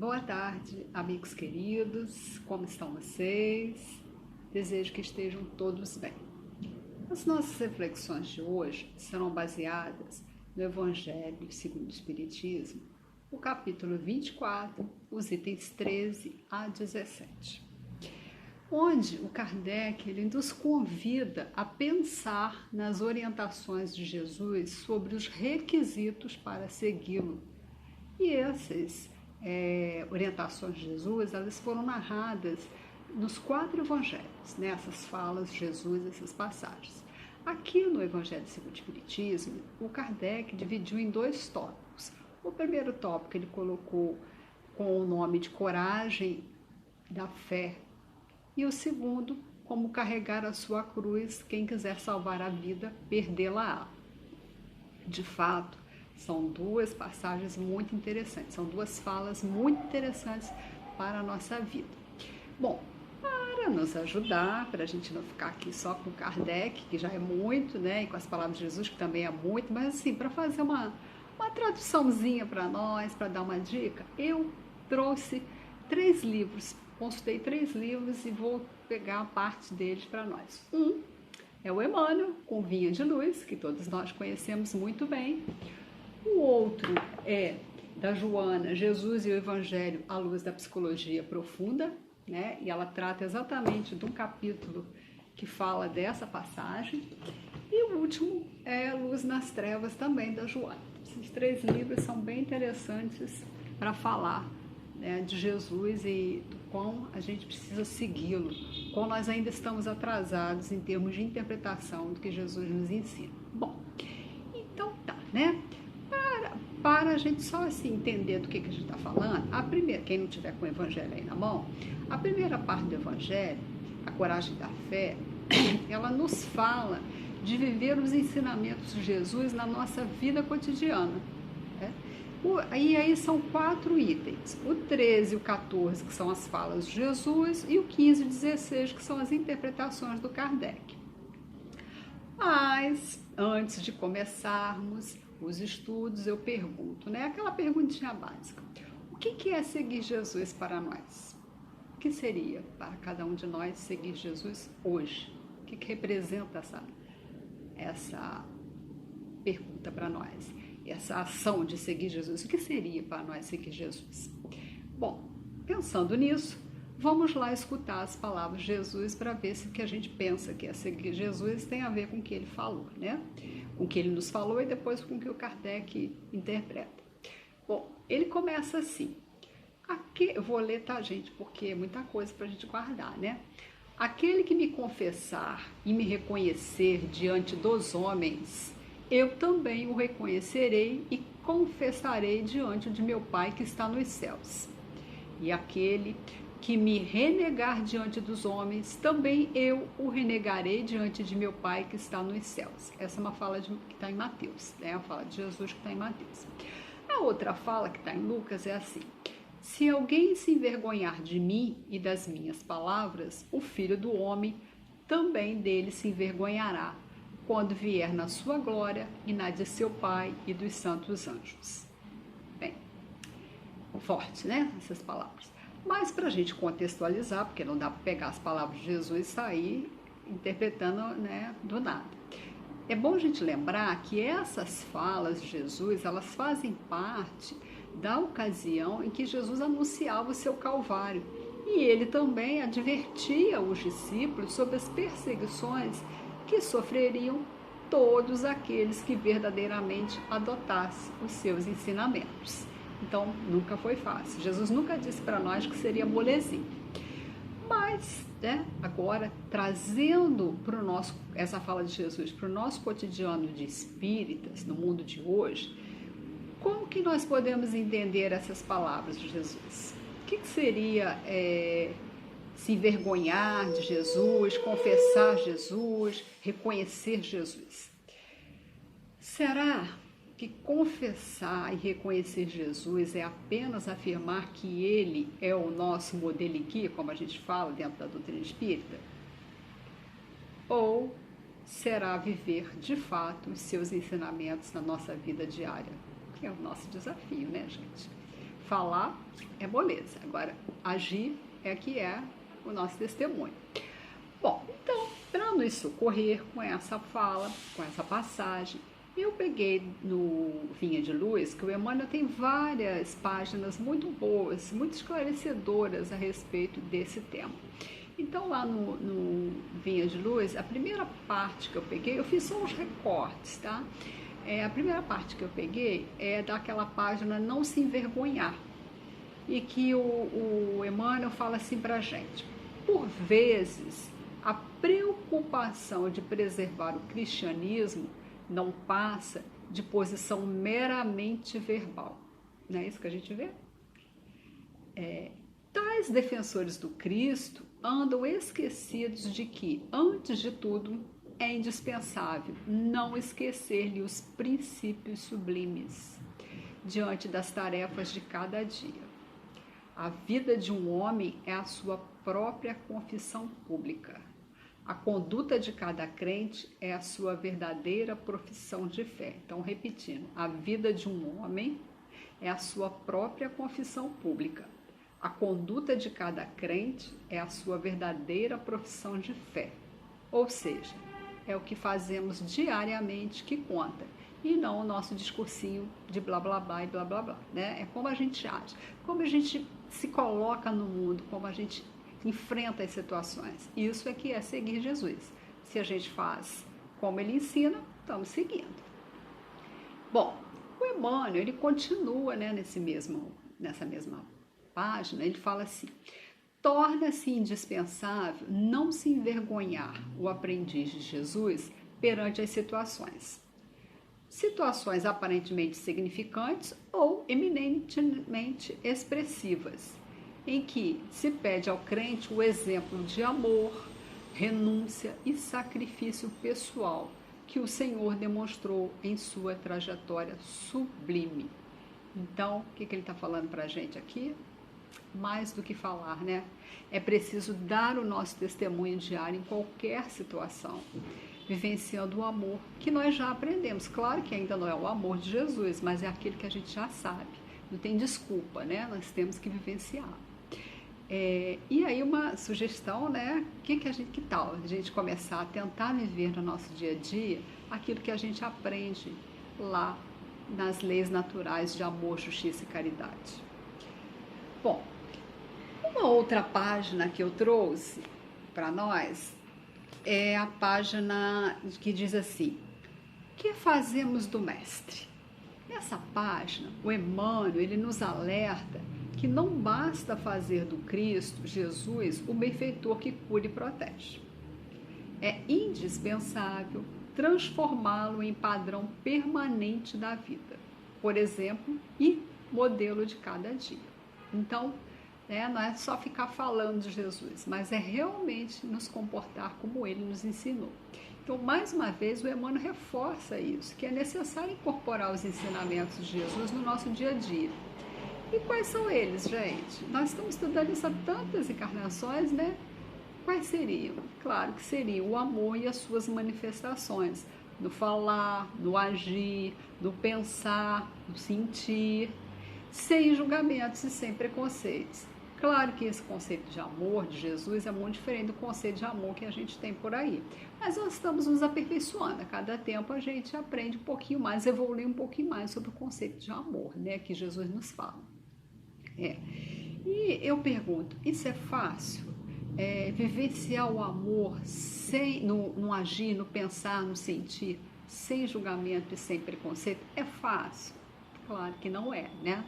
Boa tarde, amigos queridos, como estão vocês? Desejo que estejam todos bem. As nossas reflexões de hoje serão baseadas no Evangelho segundo o Espiritismo, o capítulo 24, os itens 13 a 17, onde o Kardec ele nos convida a pensar nas orientações de Jesus sobre os requisitos para segui-lo. E essas orientações de Jesus, elas foram narradas nos 4 evangelhos, né? Essas falas de Jesus, essas passagens. Aqui no Evangelho segundo o Espiritismo, o Kardec dividiu em 2 tópicos. O primeiro tópico ele colocou com o nome de coragem da fé, e o segundo, como carregar a sua cruz, quem quiser salvar a vida, perdê-la-á. De fato, são 2 passagens muito interessantes, são 2 falas muito interessantes para a nossa vida. Bom, para nos ajudar, para a gente não ficar aqui só com Kardec, que já é muito, né, e com as palavras de Jesus, que também é muito, mas assim, para fazer uma traduçãozinha para nós, para dar uma dica, eu trouxe 3 livros, consultei 3 livros e vou pegar a parte deles para nós. Um é o Emmanuel, com Vinha de Luz, que todos nós conhecemos muito bem. O outro é da Joana, Jesus e o Evangelho à luz da psicologia profunda, né? E ela trata exatamente de um capítulo que fala dessa passagem. E o último é Luz nas Trevas, também da Joana. Esses 3 livros são bem interessantes para falar, né, de Jesus e do quão a gente precisa segui-lo, quão nós ainda estamos atrasados em termos de interpretação do que Jesus nos ensina. Bom, então tá, né? Para a gente só assim entender do que a gente está falando, a primeira, quem não tiver com o Evangelho aí na mão, a primeira parte do Evangelho, a coragem da fé, ela nos fala de viver os ensinamentos de Jesus na nossa vida cotidiana. Né? E aí são 4 itens, o 13 e o 14, que são as falas de Jesus, e o 15 e 16, que são as interpretações do Kardec. Mas, antes de começarmos os estudos, eu pergunto, né? Aquela perguntinha básica. O que é seguir Jesus para nós? O que seria para cada um de nós seguir Jesus hoje? O que representa essa pergunta para nós? Essa ação de seguir Jesus? O que seria para nós seguir Jesus? Bom, pensando nisso, vamos lá escutar as palavras de Jesus para ver se o que a gente pensa que é seguir Jesus tem a ver com o que ele falou, né? Com o que ele nos falou e depois com o que o Kardec interpreta. Bom, ele começa assim. Eu vou ler, tá, gente? Porque é muita coisa para a gente guardar, né? Aquele que me confessar e me reconhecer diante dos homens, eu também o reconhecerei e confessarei diante de meu Pai que está nos céus. E aquele que me renegar diante dos homens, também eu o renegarei diante de meu Pai que está nos céus. Essa é uma fala que está em Mateus, né? A fala de Jesus que está em Mateus. A outra fala que está em Lucas é assim: se alguém se envergonhar de mim e das minhas palavras, o Filho do Homem também dele se envergonhará, quando vier na sua glória e na de seu Pai e dos santos anjos. Bem, forte, né? Essas palavras. Mas para a gente contextualizar, porque não dá para pegar as palavras de Jesus e sair interpretando, né, do nada. É bom a gente lembrar que essas falas de Jesus, elas fazem parte da ocasião em que Jesus anunciava o seu Calvário. E ele também advertia os discípulos sobre as perseguições que sofreriam todos aqueles que verdadeiramente adotassem os seus ensinamentos. Então, nunca foi fácil. Jesus nunca disse para nós que seria molezinha. Mas, né, agora, trazendo essa fala de Jesus para o nosso cotidiano de espíritas, no mundo de hoje, como que nós podemos entender essas palavras de Jesus? O que seria se envergonhar de Jesus, confessar Jesus, reconhecer Jesus? Será que confessar e reconhecer Jesus é apenas afirmar que ele é o nosso modelo e guia, como a gente fala dentro da doutrina espírita? Ou será viver de fato os seus ensinamentos na nossa vida diária? Que é o nosso desafio, né, gente? Falar é moleza. Agora, agir é que é o nosso testemunho. Bom, então, para nos socorrer com essa fala, com essa passagem, eu peguei no Vinha de Luz, que o Emmanuel tem várias páginas muito boas, muito esclarecedoras a respeito desse tema. Então, lá no Vinha de Luz, a primeira parte que eu peguei, eu fiz só uns recortes, tá? A primeira parte que eu peguei é daquela página Não Se Envergonhar, e que o Emmanuel fala assim pra gente: por vezes, a preocupação de preservar o cristianismo não passa de posição meramente verbal. Não é isso que a gente vê? Tais defensores do Cristo andam esquecidos de que, antes de tudo, é indispensável não esquecer-lhe os princípios sublimes diante das tarefas de cada dia. A vida de um homem é a sua própria confissão pública. A conduta de cada crente é a sua verdadeira profissão de fé. Então, repetindo, a vida de um homem é a sua própria confissão pública. A conduta de cada crente é a sua verdadeira profissão de fé. Ou seja, é o que fazemos diariamente que conta, e não o nosso discursinho de blá blá blá e blá blá blá, né? É como a gente age, como a gente se coloca no mundo, como a gente enfrenta as situações. Isso é que é seguir Jesus. Se a gente faz como ele ensina, estamos seguindo. Bom, o Emmanuel, ele continua, né, nessa mesma página, ele fala assim: torna-se indispensável não se envergonhar o aprendiz de Jesus perante as situações aparentemente significantes ou eminentemente expressivas, em que se pede ao crente o exemplo de amor, renúncia e sacrifício pessoal que o Senhor demonstrou em sua trajetória sublime. Então, o que ele está falando para a gente aqui? Mais do que falar, né? É preciso dar o nosso testemunho diário em qualquer situação, vivenciando o amor que nós já aprendemos. Claro que ainda não é o amor de Jesus, mas é aquele que a gente já sabe. Não tem desculpa, né? Nós temos que vivenciar. E aí uma sugestão, né? Que tal a gente começar a tentar viver no nosso dia a dia aquilo que a gente aprende lá nas leis naturais de amor, justiça e caridade. Bom, uma outra página que eu trouxe para nós é a página que diz assim: que fazemos do Mestre? Nessa página, o Emmanuel, ele nos alerta que não basta fazer do Cristo, Jesus, o benfeitor que cura e protege. É indispensável transformá-lo em padrão permanente da vida, por exemplo, e modelo de cada dia. Então, não é só ficar falando de Jesus, mas é realmente nos comportar como ele nos ensinou. Então, mais uma vez, o Emmanuel reforça isso, que é necessário incorporar os ensinamentos de Jesus no nosso dia a dia. E quais são eles, gente? Nós estamos estudando isso há tantas encarnações, né? Quais seriam? Claro que seriam o amor e as suas manifestações, no falar, no agir, no pensar, no sentir, sem julgamentos e sem preconceitos. Claro que esse conceito de amor de Jesus é muito diferente do conceito de amor que a gente tem por aí. Mas nós estamos nos aperfeiçoando. A cada tempo a gente aprende um pouquinho mais, evolui um pouquinho mais sobre o conceito de amor, né, que Jesus nos fala. E eu pergunto, isso é fácil? Vivenciar o amor no agir, no pensar, no sentir, sem julgamento e sem preconceito, é fácil? Claro que não é, né?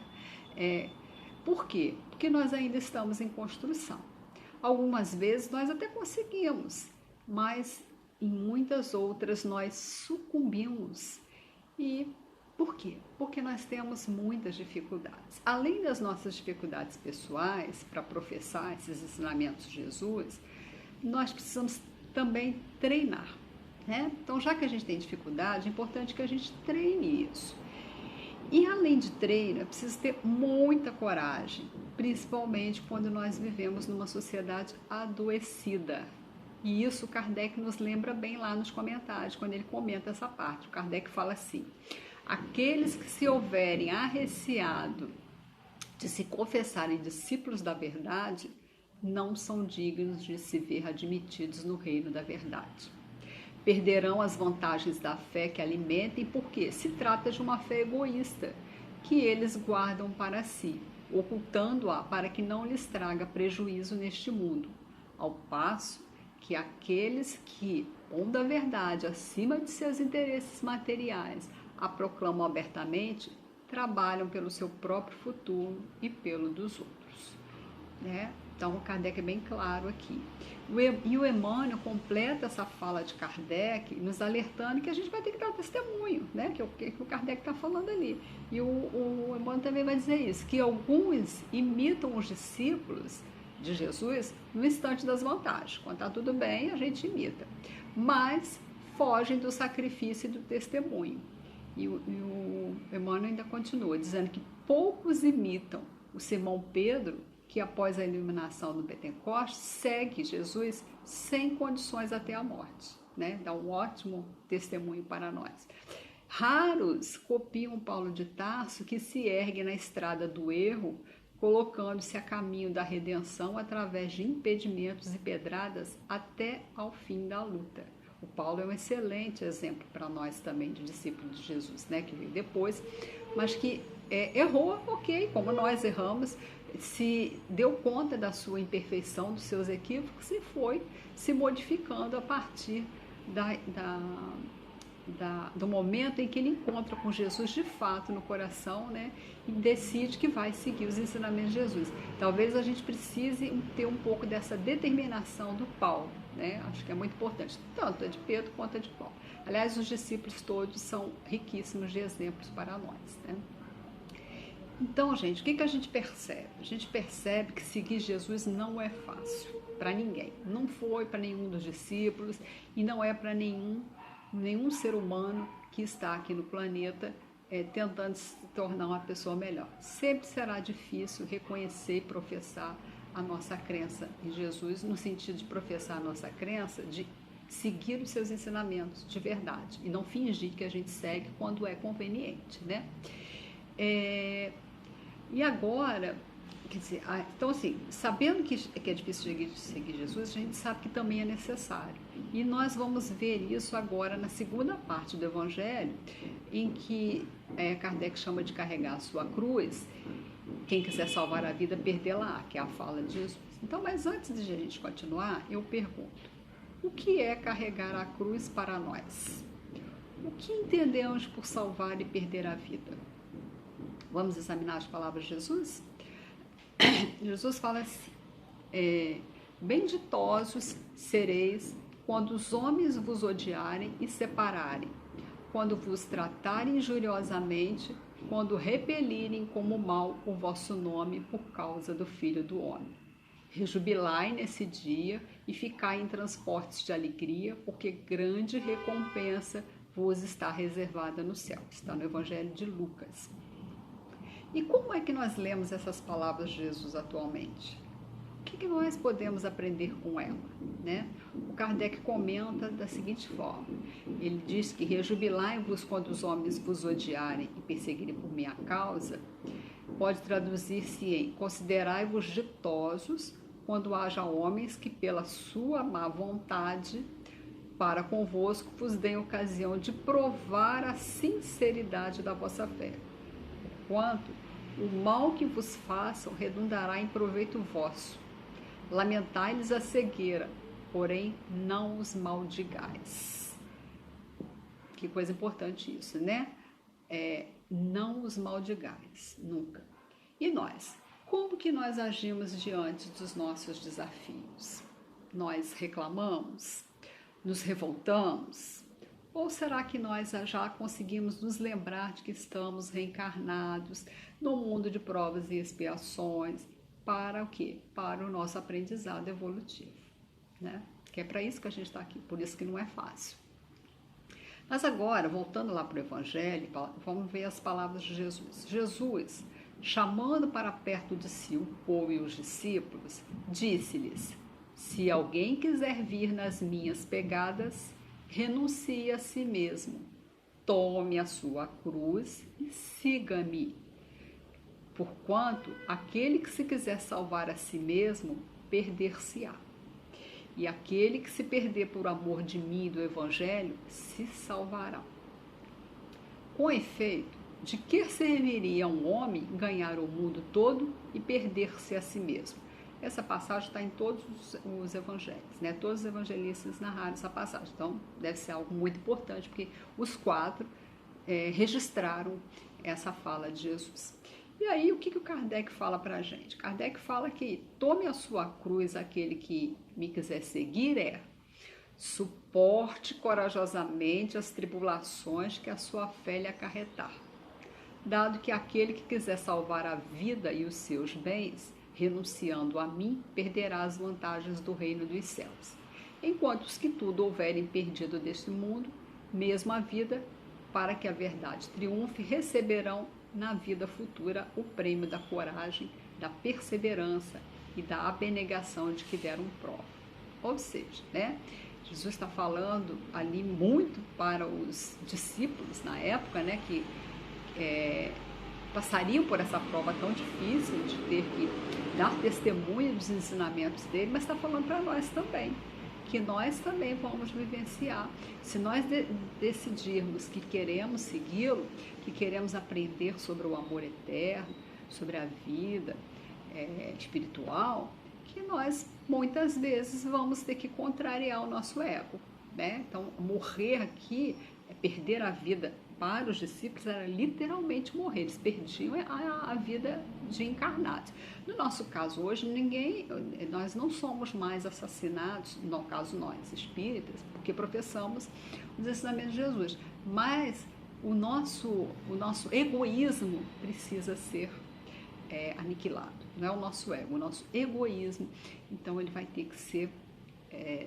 Por quê? Porque nós ainda estamos em construção. Algumas vezes nós até conseguimos, mas em muitas outras nós sucumbimos. E por quê? Porque nós temos muitas dificuldades. Além das nossas dificuldades pessoais para professar esses ensinamentos de Jesus, nós precisamos também treinar, né? Então, já que a gente tem dificuldade, é importante que a gente treine isso. E além de treino, é preciso ter muita coragem, principalmente quando nós vivemos numa sociedade adoecida. E isso Kardec nos lembra bem lá nos comentários, quando ele comenta essa parte. O Kardec fala assim: aqueles que se houverem arreciado de se confessarem discípulos da verdade, não são dignos de se ver admitidos no reino da verdade. Perderão as vantagens da fé que alimentem, porque se trata de uma fé egoísta, que eles guardam para si, ocultando-a para que não lhes traga prejuízo neste mundo, ao passo que aqueles que, pondo a verdade acima de seus interesses materiais, a proclamam abertamente, trabalham pelo seu próprio futuro e pelo dos outros. Né? Então, o Kardec é bem claro aqui. E o Emmanuel completa essa fala de Kardec, nos alertando que a gente vai ter que dar testemunho, né? Que é o que o Kardec está falando ali. E o Emmanuel também vai dizer isso, que alguns imitam os discípulos de Jesus no instante das vantagens. Quando está tudo bem, a gente imita. Mas fogem do sacrifício e do testemunho. E o Emmanuel ainda continua, dizendo que poucos imitam o Simão Pedro, que após a iluminação do Pentecostes, segue Jesus sem condições até a morte, né? Dá um ótimo testemunho para nós. Raros copiam Paulo de Tarso, que se ergue na estrada do erro, colocando-se a caminho da redenção através de impedimentos e pedradas até ao fim da luta. O Paulo é um excelente exemplo para nós também de discípulo de Jesus, né? Que veio depois, mas que errou, ok, como nós erramos, se deu conta da sua imperfeição, dos seus equívocos e foi se modificando a partir do momento em que ele encontra com Jesus de fato no coração, né, e decide que vai seguir os ensinamentos de Jesus. Talvez a gente precise ter um pouco dessa determinação do Paulo, né? Acho que é muito importante, tanto a de Pedro quanto a de Paulo. Aliás, os discípulos todos são riquíssimos de exemplos para nós, né? Então, gente, o que a gente percebe? A gente percebe que seguir Jesus não é fácil para ninguém. Não foi para nenhum dos discípulos e não é para nenhum ser humano que está aqui no planeta tentando se tornar uma pessoa melhor. Sempre será difícil reconhecer e professar a nossa crença em Jesus, no sentido de professar a nossa crença, de seguir os seus ensinamentos de verdade e não fingir que a gente segue quando é conveniente, né? E agora, quer dizer, então assim, sabendo que é difícil seguir Jesus, a gente sabe que também é necessário. E nós vamos ver isso agora na segunda parte do Evangelho, em que Kardec chama de carregar a sua cruz. Quem quiser salvar a vida, perdê-la, que é a fala de Jesus. Então, mas antes de a gente continuar, eu pergunto, o que é carregar a cruz para nós? O que entendemos por salvar e perder a vida? Vamos examinar as palavras de Jesus? Jesus fala assim, benditosos sereis quando os homens vos odiarem e separarem, quando vos tratarem injuriosamente, quando repelirem como mal o vosso nome por causa do Filho do Homem. Rejubilai nesse dia e ficai em transportes de alegria, porque grande recompensa vos está reservada no céu. Está no Evangelho de Lucas. E como é que nós lemos essas palavras de Jesus atualmente? O que nós podemos aprender com ela, né? O Kardec comenta da seguinte forma, ele diz que rejubilai-vos quando os homens vos odiarem e perseguirem por minha causa, pode traduzir-se em considerai-vos ditosos quando haja homens que pela sua má vontade para convosco vos deem ocasião de provar a sinceridade da vossa fé. Quanto o mal que vos façam redundará em proveito vosso. Lamentai-lhes a cegueira, porém não os maldigais. Que coisa importante isso, né? Não os maldigais, nunca. E nós? Como que nós agimos diante dos nossos desafios? Nós reclamamos? Nos revoltamos? Ou será que nós já conseguimos nos lembrar de que estamos reencarnados no mundo de provas e expiações para o quê? Para o nosso aprendizado evolutivo, né? Que é para isso que a gente está aqui, por isso que não é fácil. Mas agora, voltando lá para o Evangelho, vamos ver as palavras de Jesus. Jesus, chamando para perto de si o povo e os discípulos, disse-lhes, se alguém quiser vir nas minhas pegadas, renuncie a si mesmo, tome a sua cruz e siga-me. Porquanto aquele que se quiser salvar a si mesmo, perder-se-á. E aquele que se perder por amor de mim e do Evangelho, se salvará. Com efeito, de que serviria um homem ganhar o mundo todo e perder-se a si mesmo? Essa passagem está em todos os evangelhos, né? Todos os evangelistas narraram essa passagem. Então, deve ser algo muito importante, porque os quatro registraram essa fala de Jesus. E aí, o que o Kardec fala para a gente? Kardec fala que tome a sua cruz aquele que me quiser seguir, suporte corajosamente as tribulações que a sua fé lhe acarretar. Dado que aquele que quiser salvar a vida e os seus bens, renunciando a mim, perderá as vantagens do reino dos céus. Enquanto os que tudo houverem perdido deste mundo, mesmo a vida, para que a verdade triunfe, receberão na vida futura o prêmio da coragem, da perseverança e da abnegação de que deram prova. Ou seja, né? Jesus está falando ali muito para os discípulos na época, né? Que passariam por essa prova tão difícil de ter que dar testemunho dos ensinamentos dele, mas está falando para nós também, que nós também vamos vivenciar. Se nós decidirmos que queremos segui-lo, que queremos aprender sobre o amor eterno, sobre a vida espiritual, que nós muitas vezes vamos ter que contrariar o nosso ego, né? Então, morrer aqui, perder a vida para os discípulos era literalmente morrer, eles perdiam a vida de encarnados. No nosso caso hoje, nós não somos mais assassinados, no caso nós, espíritas, porque professamos os ensinamentos de Jesus, mas o nosso egoísmo precisa ser aniquilado, não é o nosso ego, o nosso egoísmo, então ele vai ter que ser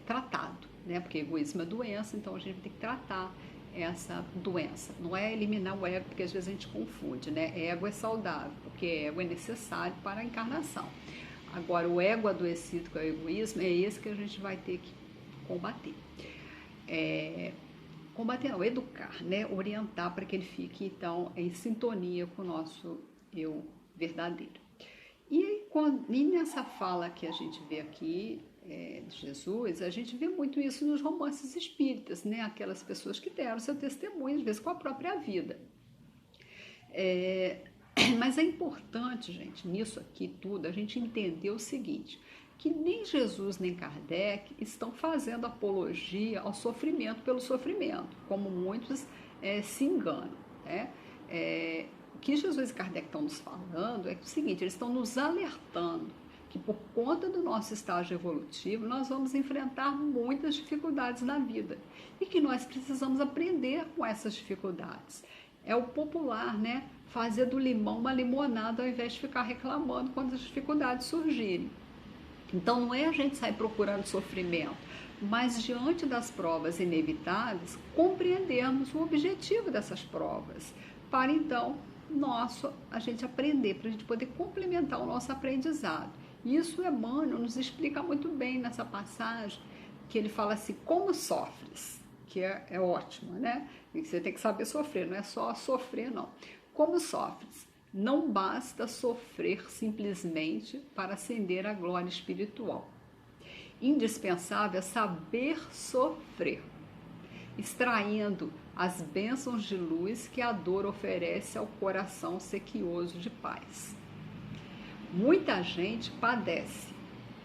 tratado, né? Porque egoísmo é doença, então a gente vai ter que tratar essa doença. Não é eliminar o ego, porque às vezes a gente confunde, né? Ego é saudável, porque ego é necessário para a encarnação. Agora, o ego adoecido, que é o egoísmo, é esse que a gente vai ter que combater. Combater não, educar, né? Orientar para que ele fique, então, em sintonia com o nosso eu verdadeiro. E nessa fala que a gente vê aqui, de Jesus, a gente vê muito isso nos romances espíritas, né? Aquelas pessoas que deram seu testemunho, às vezes com a própria vida. Mas é importante, gente, nisso aqui tudo, a gente entender o seguinte, que nem Jesus nem Kardec estão fazendo apologia ao sofrimento pelo sofrimento, como muitos se enganam, né? O que Jesus e Kardec estão nos falando é o seguinte, eles estão nos alertando que por conta do nosso estágio evolutivo, nós vamos enfrentar muitas dificuldades na vida e que nós precisamos aprender com essas dificuldades. É o popular, né? Fazer do limão uma limonada ao invés de ficar reclamando quando as dificuldades surgirem. Então, não é a gente sair procurando sofrimento, mas diante das provas inevitáveis, compreendermos o objetivo dessas provas, para então a gente aprender, para a gente poder complementar o nosso aprendizado. Isso Emmanuel nos explica muito bem nessa passagem, que ele fala assim, como sofres, que é ótimo, né? E você tem que saber sofrer, não é só sofrer, não. Como sofres? Não basta sofrer simplesmente para ascender à glória espiritual. Indispensável é saber sofrer, extraindo as bênçãos de luz que a dor oferece ao coração sequioso de paz. Muita gente padece,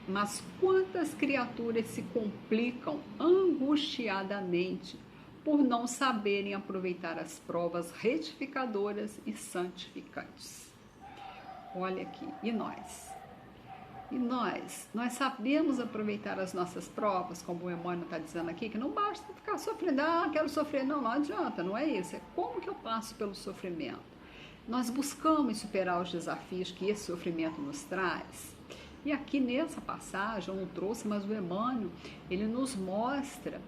mas quantas criaturas se complicam angustiadamente por não saberem aproveitar as provas retificadoras e santificantes. Olha aqui, e nós? E nós sabemos aproveitar as nossas provas, como o Emmanuel está dizendo aqui, que não basta ficar sofrendo, quero sofrer, não adianta, não é isso, é como que eu passo pelo sofrimento. Nós buscamos superar os desafios que esse sofrimento nos traz. E aqui nessa passagem, eu não trouxe, mas o Emmanuel, ele nos mostra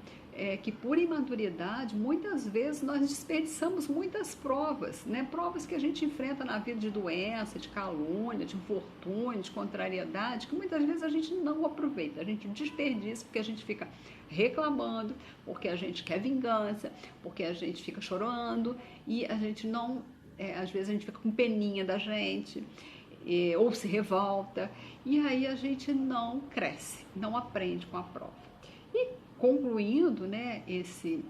que por imaturidade, muitas vezes nós desperdiçamos muitas provas, né? Provas que a gente enfrenta na vida de doença, de calúnia, de infortúnio, de contrariedade, que muitas vezes a gente não aproveita, a gente desperdiça porque a gente fica reclamando, porque a gente quer vingança, porque a gente fica chorando e a gente não às vezes a gente fica com peninha da gente, ou se revolta, e aí a gente não cresce, não aprende com a prova. E concluindo, né,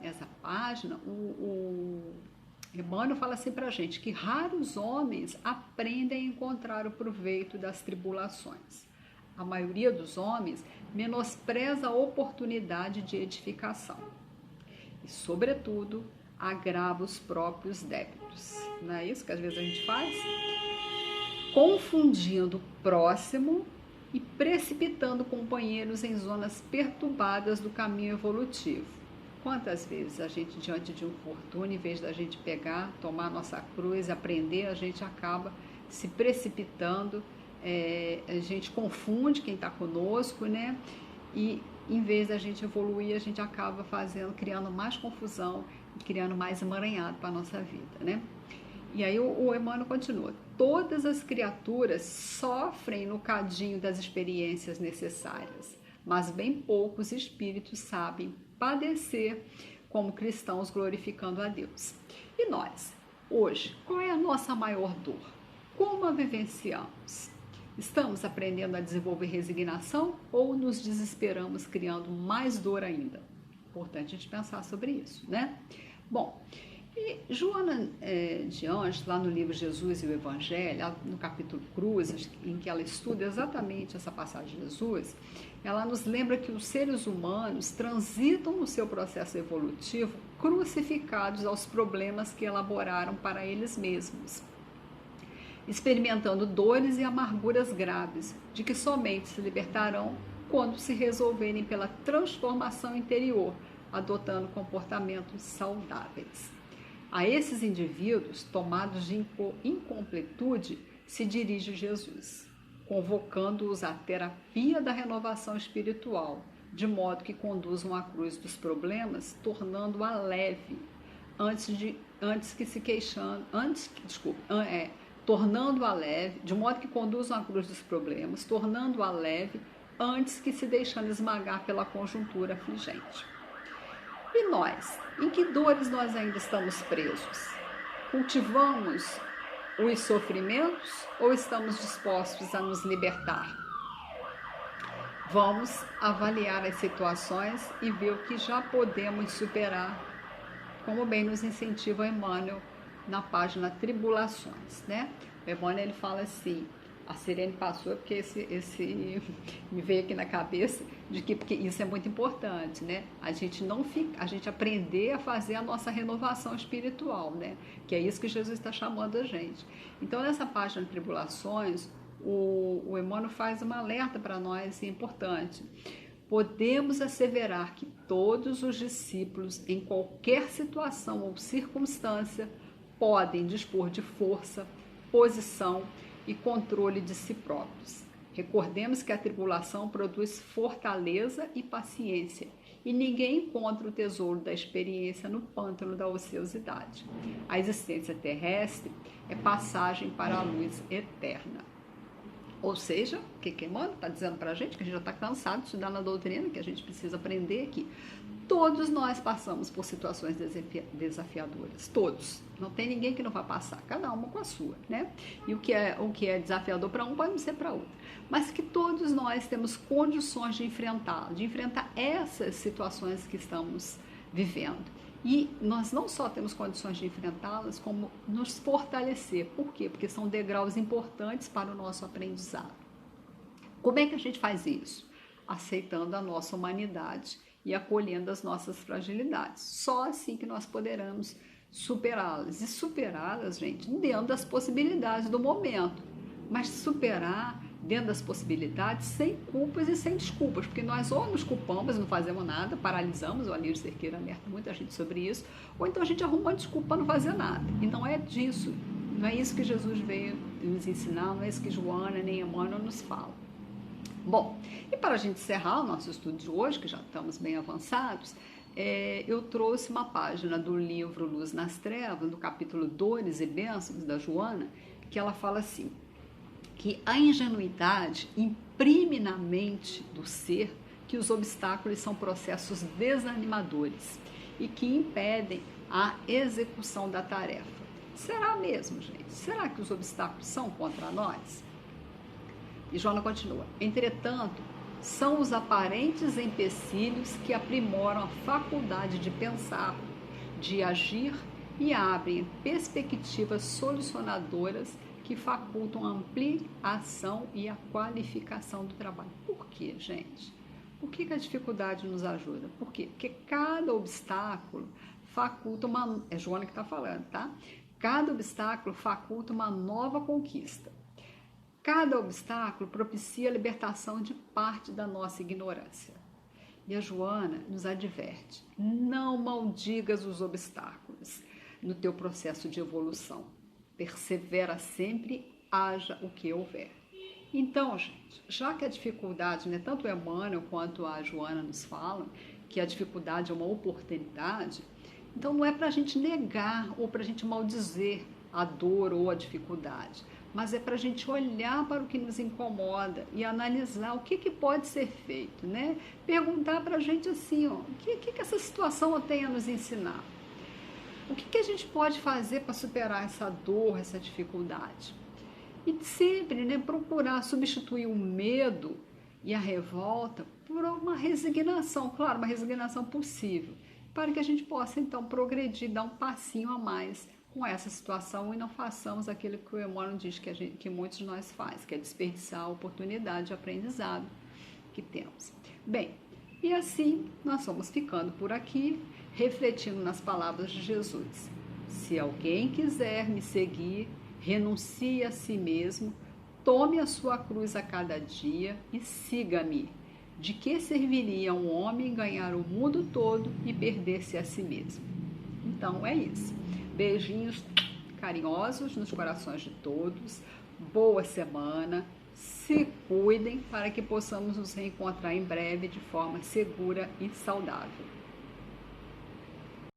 essa página, o Emmanuel fala assim pra gente, que raros homens aprendem a encontrar o proveito das tribulações. A maioria dos homens menospreza a oportunidade de edificação e, sobretudo, agrava os próprios débitos. Não é isso que às vezes a gente faz? Confundindo o próximo e precipitando companheiros em zonas perturbadas do caminho evolutivo. Quantas vezes a gente, diante de um infortúnio, em vez da gente pegar, tomar nossa cruz, aprender, a gente acaba se precipitando, a gente confunde quem está conosco, né? E em vez da gente evoluir, a gente acaba criando mais confusão, criando mais emaranhado para a nossa vida, né? E aí o Emmanuel continua: todas as criaturas sofrem no cadinho das experiências necessárias, mas bem poucos espíritos sabem padecer como cristãos glorificando a Deus. E nós, hoje, qual é a nossa maior dor? Como a vivenciamos? Estamos aprendendo a desenvolver resignação ou nos desesperamos criando mais dor ainda? Importante a gente pensar sobre isso, né? Bom, e Joana de Anjos, lá no livro Jesus e o Evangelho, no capítulo Cruzes, em que ela estuda exatamente essa passagem de Jesus, ela nos lembra que os seres humanos transitam no seu processo evolutivo crucificados aos problemas que elaboraram para eles mesmos, experimentando dores e amarguras graves, de que somente se libertarão quando se resolverem pela transformação interior, adotando comportamentos saudáveis. A esses indivíduos, tomados de incompletude, se dirige Jesus, convocando-os à terapia da renovação espiritual, de modo que conduzam à cruz dos problemas, tornando-a leve, tornando-a leve, de modo que conduzam à cruz dos problemas, tornando-a leve, antes que se deixando esmagar pela conjuntura afligente. E nós? Em que dores nós ainda estamos presos? Cultivamos os sofrimentos ou estamos dispostos a nos libertar? Vamos avaliar as situações e ver o que já podemos superar, como bem nos incentiva Emmanuel na página Tribulações, né? O Emmanuel, ele fala assim: a Sirene passou porque esse me veio aqui na cabeça de que, porque isso é muito importante, né? A gente aprender a fazer a nossa renovação espiritual, né? Que é isso que Jesus está chamando a gente. Então, nessa página de Tribulações, o Emmanuel faz um alerta para nós importante. Podemos asseverar que todos os discípulos, em qualquer situação ou circunstância, podem dispor de força, posição e controle de si próprios. Recordemos que a tribulação produz fortaleza e paciência, e ninguém encontra o tesouro da experiência no pântano da ociosidade. A existência terrestre é passagem para a luz eterna. Ou seja, o que Emmanuel está dizendo para a gente? Que a gente já está cansado de estudar na doutrina, que a gente precisa aprender aqui. Todos nós passamos por situações desafiadoras, todos. Não tem ninguém que não vai passar, cada uma com a sua, né? E o que é desafiador para um pode não ser para outro. Mas que todos nós temos condições de enfrentar essas situações que estamos vivendo. E nós não só temos condições de enfrentá-las, como nos fortalecer. Por quê? Porque são degraus importantes para o nosso aprendizado. Como é que a gente faz isso? Aceitando a nossa humanidade e acolhendo as nossas fragilidades. Só assim que nós poderemos superá-las. E superá-las, gente, dentro das possibilidades do momento. Mas superar dentro das possibilidades, sem culpas e sem desculpas, porque nós ou nos culpamos, não fazemos nada, paralisamos, o Anísio Cerqueira alerta muita gente sobre isso, ou então a gente arruma uma desculpa para não fazer nada. E não é disso, não é isso que Jesus veio nos ensinar, não é isso que Joana nem Emmanuel nos falam. Bom, e para a gente encerrar o nosso estudo de hoje, que já estamos bem avançados, eu trouxe uma página do livro Luz nas Trevas, no capítulo Dores e Bênçãos, da Joana, que ela fala assim, que a ingenuidade imprime na mente do ser que os obstáculos são processos desanimadores e que impedem a execução da tarefa. Será mesmo, gente? Será que os obstáculos são contra nós? E Joana continua: entretanto, são os aparentes empecilhos que aprimoram a faculdade de pensar, de agir e abrem perspectivas solucionadoras que facultam a ampliação e a qualificação do trabalho. Por quê, gente? Por que a dificuldade nos ajuda? Por quê? Porque cada obstáculo faculta uma... É Joana que está falando, tá? Cada obstáculo faculta uma nova conquista. Cada obstáculo propicia a libertação de parte da nossa ignorância. E a Joana nos adverte: não maldigas os obstáculos no teu processo de evolução. Persevera sempre, haja o que houver. Então, gente, já que a dificuldade, né, tanto o Emmanuel quanto a Joana nos falam que a dificuldade é uma oportunidade, então não é para a gente negar ou para a gente maldizer a dor ou a dificuldade, mas é para a gente olhar para o que nos incomoda e analisar o que pode ser feito, né? Perguntar para a gente assim, ó, o que essa situação tem a nos ensinar? O que a gente pode fazer para superar essa dor, essa dificuldade? E sempre, né, procurar substituir o medo e a revolta por uma resignação, claro, uma resignação possível, para que a gente possa então progredir, dar um passinho a mais com essa situação e não façamos aquilo que o Emmanuel diz que muitos de nós faz, que é desperdiçar a oportunidade de aprendizado que temos. Bem, e assim nós vamos ficando por aqui, refletindo nas palavras de Jesus. Se alguém quiser me seguir, renuncie a si mesmo, tome a sua cruz a cada dia e siga-me. De que serviria um homem ganhar o mundo todo e perder-se a si mesmo? Então é isso. Beijinhos carinhosos nos corações de todos. Boa semana. Se cuidem para que possamos nos reencontrar em breve de forma segura e saudável.